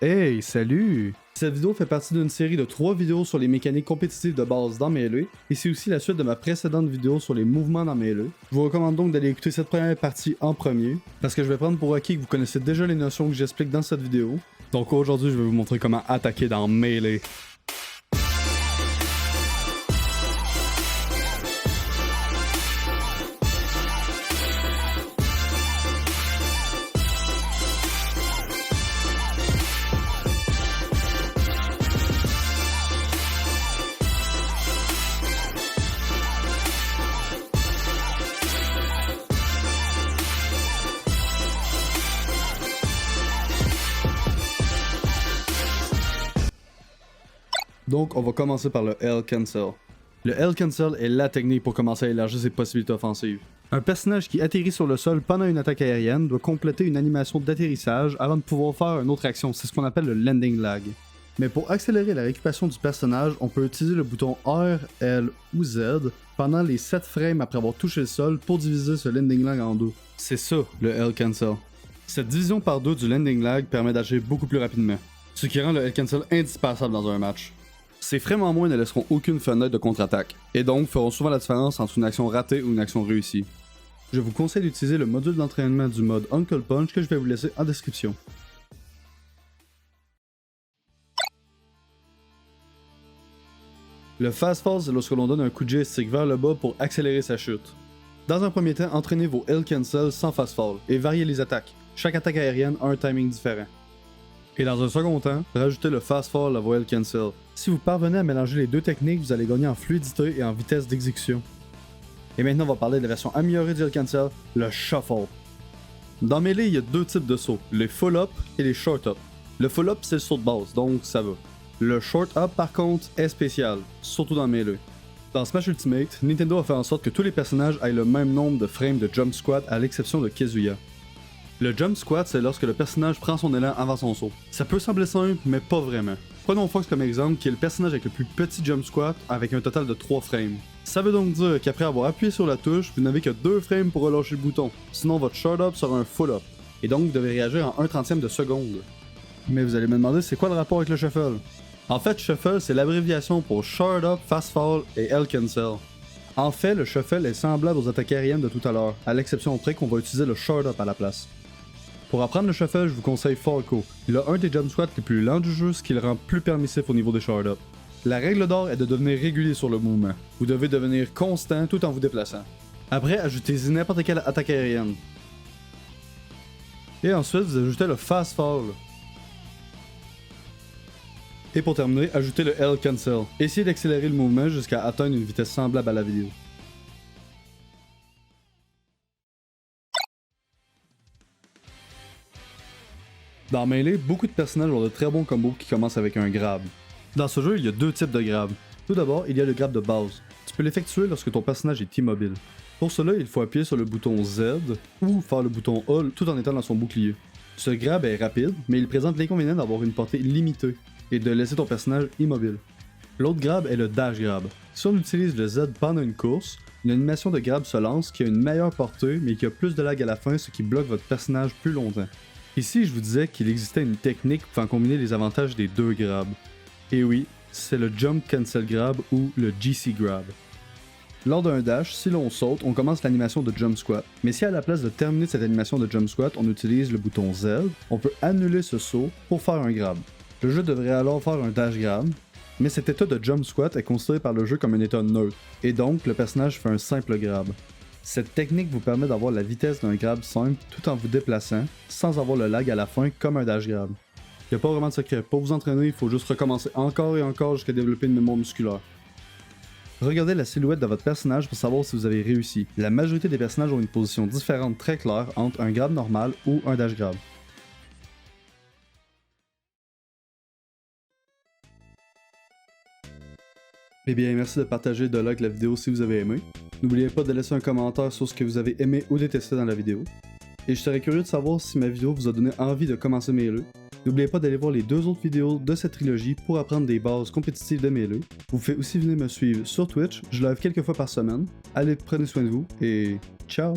Hey, salut! Cette vidéo fait partie d'une série de 3 vidéos sur les mécaniques compétitives de base dans Melee, et c'est aussi la suite de ma précédente vidéo sur les mouvements dans Melee. Je vous recommande donc d'aller écouter cette première partie en premier, parce que je vais prendre pour acquis que vous connaissez déjà les notions que j'explique dans cette vidéo. Donc aujourd'hui, je vais vous montrer comment attaquer dans Melee. Donc, on va commencer par le L Cancel. Le L Cancel est la technique pour commencer à élargir ses possibilités offensives. Un personnage qui atterrit sur le sol pendant une attaque aérienne doit compléter une animation d'atterrissage avant de pouvoir faire une autre action, c'est ce qu'on appelle le landing lag. Mais pour accélérer la récupération du personnage, on peut utiliser le bouton R, L ou Z pendant les 7 frames après avoir touché le sol pour diviser ce landing lag en deux. C'est ça, le L Cancel. Cette division par deux du landing lag permet d'agir beaucoup plus rapidement, ce qui rend le L Cancel indispensable dans un match. Ces frames en moins ne laisseront aucune fenêtre de contre-attaque, et donc feront souvent la différence entre une action ratée ou une action réussie. Je vous conseille d'utiliser le module d'entraînement du mode Uncle Punch que je vais vous laisser en description. Le Fast Fall, c'est lorsque l'on donne un coup de joystick vers le bas pour accélérer sa chute. Dans un premier temps, entraînez vos L Cancel sans Fast Fall, et variez les attaques. Chaque attaque aérienne a un timing différent. Et dans un second temps, rajoutez le Fast Fall à vos L Cancel. Si vous parvenez à mélanger les deux techniques, vous allez gagner en fluidité et en vitesse d'exécution. Et maintenant, on va parler de la version améliorée du L Cancel, le Shuffle. Dans Melee, il y a deux types de sauts, les Full Up et les Short Up. Le Full Up, c'est le saut de base, donc ça va. Le Short Up, par contre, est spécial, surtout dans Melee. Dans Smash Ultimate, Nintendo a fait en sorte que tous les personnages aient le même nombre de frames de Jump Squat à l'exception de Kazuya. Le Jump Squat, c'est lorsque le personnage prend son élan avant son saut. Ça peut sembler simple, mais pas vraiment. Prenons Fox comme exemple, qui est le personnage avec le plus petit Jump Squat, avec un total de 3 frames. Ça veut donc dire qu'après avoir appuyé sur la touche, vous n'avez que 2 frames pour relâcher le bouton, sinon votre Short Up sera un Full Up, et donc vous devez réagir en 1/30 de seconde. Mais vous allez me demander c'est quoi le rapport avec le Shuffle? En fait, Shuffle c'est l'abréviation pour Short Up, Fast Fall et L Cancel. En fait, le Shuffle est semblable aux attaques aériennes de tout à l'heure, à l'exception près qu'on va utiliser le Short Up à la place. Pour apprendre le shuffle, je vous conseille Falco. Il a un des jump squats les plus lents du jeu, ce qui le rend plus permissif au niveau des short up. La règle d'or est de devenir régulier sur le mouvement. Vous devez devenir constant tout en vous déplaçant. Après, ajoutez-y n'importe quelle attaque aérienne. Et ensuite, vous ajoutez le Fast Fall. Et pour terminer, ajoutez le L Cancel. Essayez d'accélérer le mouvement jusqu'à atteindre une vitesse semblable à la vidéo. Dans Melee, beaucoup de personnages ont de très bons combos qui commencent avec un grab. Dans ce jeu, il y a deux types de grab. Tout d'abord, il y a le grab de base. Tu peux l'effectuer lorsque ton personnage est immobile. Pour cela, il faut appuyer sur le bouton Z ou faire le bouton A tout en étant dans son bouclier. Ce grab est rapide, mais il présente l'inconvénient d'avoir une portée limitée et de laisser ton personnage immobile. L'autre grab est le dash grab. Si on utilise le Z pendant une course, une animation de grab se lance qui a une meilleure portée mais qui a plus de lag à la fin, ce qui bloque votre personnage plus longtemps. Ici, je vous disais qu'il existait une technique pour combiner les avantages des deux grabs. Et oui, c'est le Jump Cancel Grab ou le GC Grab. Lors d'un dash, si l'on saute, on commence l'animation de Jump Squat. Mais si à la place de terminer cette animation de Jump Squat, on utilise le bouton Z, on peut annuler ce saut pour faire un grab. Le jeu devrait alors faire un dash grab, mais cet état de Jump Squat est considéré par le jeu comme un état neutre, et donc le personnage fait un simple grab. Cette technique vous permet d'avoir la vitesse d'un grab simple tout en vous déplaçant, sans avoir le lag à la fin comme un dash grab. Il n'y a pas vraiment de secret, pour vous entraîner, il faut juste recommencer encore et encore jusqu'à développer une mémoire musculaire. Regardez la silhouette de votre personnage pour savoir si vous avez réussi. La majorité des personnages ont une position différente très claire entre un grab normal ou un dash grab. Eh bien, merci de partager et de like la vidéo si vous avez aimé. N'oubliez pas de laisser un commentaire sur ce que vous avez aimé ou détesté dans la vidéo. Et je serais curieux de savoir si ma vidéo vous a donné envie de commencer Melee. N'oubliez pas d'aller voir les 2 autres vidéos de cette trilogie pour apprendre des bases compétitives de Melee. Vous pouvez aussi venir me suivre sur Twitch, je live quelques fois par semaine. Allez, prenez soin de vous et ciao!